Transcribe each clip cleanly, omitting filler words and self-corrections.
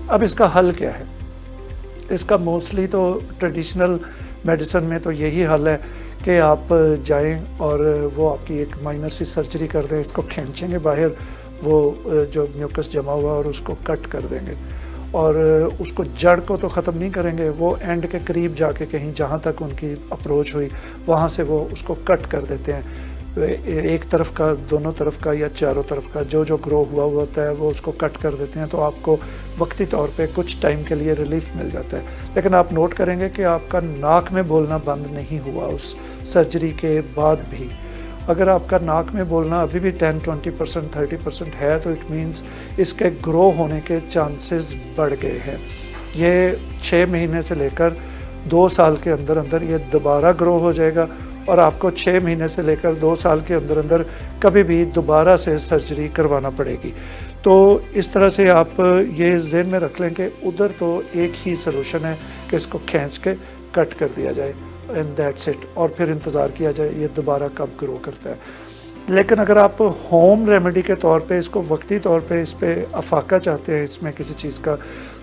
اب اس کا حل کیا ہے؟ اس کا موسٹلی تو ٹریڈیشنل میڈیسن میں تو یہی حل ہے کہ آپ جائیں اور وہ آپ کی ایک مائنر سی سرجری کر دیں، اس کو کھینچیں گے باہر، وہ جو میوکس جمع ہوا اور اس کو کٹ کر دیں گے، اور اس کو جڑ کو تو ختم نہیں کریں گے، وہ اینڈ کے قریب جا کے کہیں جہاں تک ان کی اپروچ ہوئی وہاں سے وہ اس کو کٹ کر دیتے ہیں، ایک طرف کا، دونوں طرف کا یا چاروں طرف کا جو گرو ہوا ہوتا ہے وہ اس کو کٹ کر دیتے ہیں، تو آپ کو وقتی طور پہ کچھ ٹائم کے لیے ریلیف مل جاتا ہے۔ لیکن آپ نوٹ کریں گے کہ آپ کا ناک میں بولنا بند نہیں ہوا اس سرجری کے بعد بھی۔ اگر آپ کا ناک میں بولنا ابھی بھی 10-20%، 30% ہے تو اٹ مینس اس کے گرو ہونے کے چانسز بڑھ گئے ہیں۔ یہ 6 مہینے سے لے کر 2 سال کے اندر اندر یہ دوبارہ گرو ہو جائے گا، اور آپ کو 6 مہینے سے لے کر 2 سال کے اندر اندر کبھی بھی دوبارہ سے سرجری کروانا پڑے گی۔ تو اس طرح سے آپ یہ ذہن میں رکھ لیں کہ ادھر تو ایک ہی سلوشن ہے کہ اس کو کھینچ کے کٹ کر دیا جائے، اینڈ دیٹس اٹ، اور پھر انتظار کیا جائے یہ دوبارہ کب گرو کرتا ہے۔ لیکن اگر آپ ہوم ریمیڈی کے طور پہ اس کو وقتی طور پہ اس پہ افاقہ چاہتے ہیں اس میں کسی چیز کا،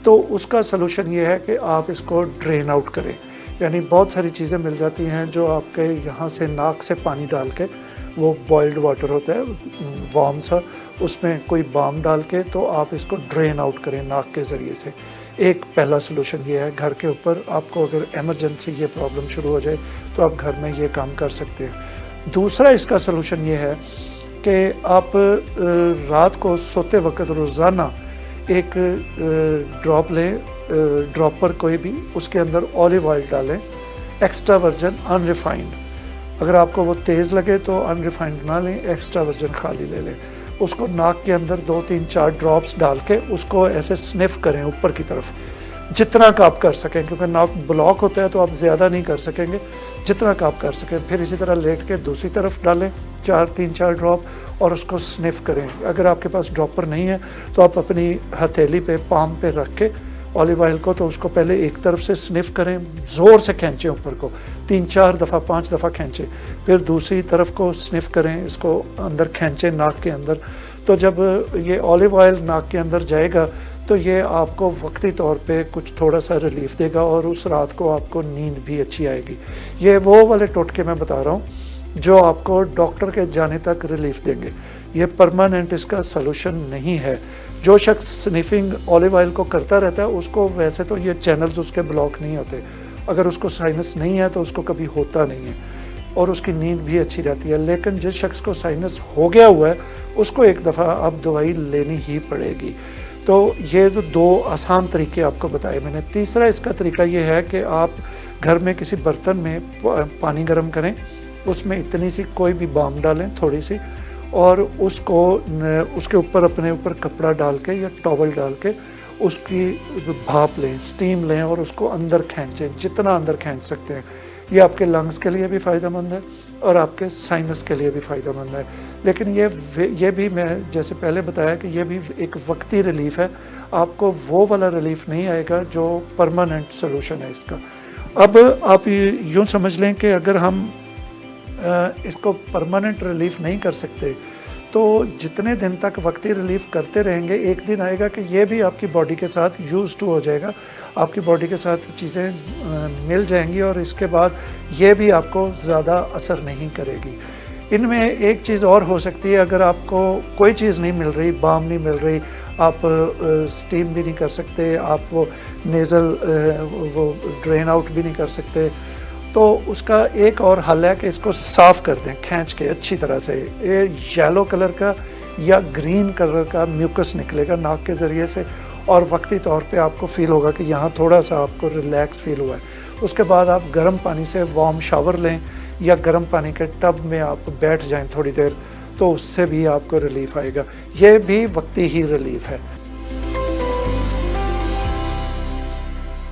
تو اس کا سلوشن یہ ہے کہ آپ اس کو ڈرین آؤٹ کریں۔ یعنی بہت ساری چیزیں مل جاتی ہیں جو آپ کے یہاں سے ناک سے پانی ڈال کے، وہ بوائلڈ واٹر ہوتا ہے وارم سا، اس میں کوئی بام ڈال کے تو آپ اس کو ڈرین آؤٹ کریں ناک کے ذریعے سے۔ ایک پہلا سلوشن یہ ہے گھر کے اوپر، آپ کو اگر ایمرجنسی یہ پرابلم شروع ہو جائے تو آپ گھر میں یہ کام کر سکتے ہیں۔ دوسرا اس کا سلوشن یہ ہے کہ آپ رات کو سوتے وقت روزانہ ایک ڈراپ لیں، ڈراپر کوئی بھی، اس کے اندر اولیو آئل ڈالیں، ایکسٹرا ورجن ان ریفائنڈ۔ اگر آپ کو وہ تیز لگے تو ان ریفائنڈ نہ لیں، ایکسٹرا ورجن خالی لے لیں۔ اس کو ناک کے اندر 2-3-4 ڈراپس ڈال کے اس کو ایسے سنف کریں اوپر کی طرف، جتنا کا آپ کر سکیں، کیونکہ ناک بلاک ہوتا ہے تو آپ زیادہ نہیں کر سکیں گے، جتنا کا آپ کر سکیں۔ پھر اسی طرح لیٹ کے دوسری طرف ڈالیں 3-4 ڈراپ اور اس کو سنف کریں۔ اگر آپ کے پاس ڈراپر نہیں ہے تو آپ اپنی ہتھیلی پہ، پام پہ رکھ کے اولیو آئل کو، تو اس کو پہلے ایک طرف سے سنف کریں، زور سے کھینچیں اوپر کو، 3-4 دفعہ 5 دفعہ کھینچیں، پھر دوسری طرف کو سنف کریں، اس کو اندر کھینچیں ناک کے اندر۔ تو جب یہ اولیو آئل ناک کے اندر جائے گا تو یہ آپ کو وقتی طور پہ کچھ تھوڑا سا ریلیف دے گا، اور اس رات کو آپ کو نیند بھی اچھی آئے گی۔ یہ وہ والے ٹوٹکے میں بتا رہا ہوں جو آپ کو ڈاکٹر کے جانے تک ریلیف دیں گے، یہ پرماننٹ اس کا سلوشن نہیں ہے۔ جو شخص سنیفنگ اولیو آئل کو کرتا رہتا ہے اس کو ویسے تو یہ چینلز اس کے بلاک نہیں ہوتے، اگر اس کو سائنس نہیں ہے تو اس کو کبھی ہوتا نہیں ہے، اور اس کی نیند بھی اچھی رہتی ہے۔ لیکن جس شخص کو سائنس ہو گیا ہوا ہے اس کو ایک دفعہ اب دوائی لینی ہی پڑے گی۔ تو یہ تو 2 آسان طریقے آپ کو بتائے میں نے۔ تیسرا اس کا طریقہ یہ ہے کہ آپ گھر میں کسی برتن میں پانی گرم کریں، اس میں اتنی سی کوئی بھی بام ڈالیں تھوڑی سی، اور اس کے اوپر اپنے اوپر کپڑا ڈال کے یا ٹاول ڈال کے اس کی بھاپ لیں، اسٹیم لیں، اور اس کو اندر کھینچیں، جتنا اندر کھینچ سکتے ہیں۔ یہ آپ کے لنگس کے لیے بھی فائدہ مند ہے اور آپ کے سائنس کے لیے بھی فائدہ مند ہے۔ لیکن یہ بھی میں جیسے پہلے بتایا کہ یہ بھی ایک وقتی ریلیف ہے، آپ کو وہ والا ریلیف نہیں آئے گا جو پرماننٹ سلوشن ہے اس کا۔ اب آپ یوں سمجھ لیں کہ اگر ہم اس کو پرماننٹ ریلیف نہیں کر سکتے تو جتنے دن تک وقتی ریلیف کرتے رہیں گے، ایک دن آئے گا کہ یہ بھی آپ کی باڈی کے ساتھ یوز ٹو ہو جائے گا، آپ کی باڈی کے ساتھ چیزیں مل جائیں گی، اور اس کے بعد یہ بھی آپ کو زیادہ اثر نہیں کرے گی۔ ان میں ایک چیز اور ہو سکتی ہے، اگر آپ کو کوئی چیز نہیں مل رہی، بام نہیں مل رہی، آپ اسٹیم بھی نہیں کر سکتے، آپ وہ نیزل وہ ڈرین آؤٹ بھی نہیں کر سکتے، تو اس کا ایک اور حل ہے کہ اس کو صاف کر دیں کھینچ کے اچھی طرح سے۔ یہ یلو کلر کا یا گرین کلر کا میوکس نکلے گا ناک کے ذریعے سے، اور وقتی طور پہ آپ کو فیل ہوگا کہ یہاں تھوڑا سا آپ کو ریلیکس فیل ہوا ہے۔ اس کے بعد آپ گرم پانی سے وارم شاور لیں، یا گرم پانی کے ٹب میں آپ بیٹھ جائیں تھوڑی دیر، تو اس سے بھی آپ کو ریلیف آئے گا۔ یہ بھی وقتی ہی ریلیف ہے۔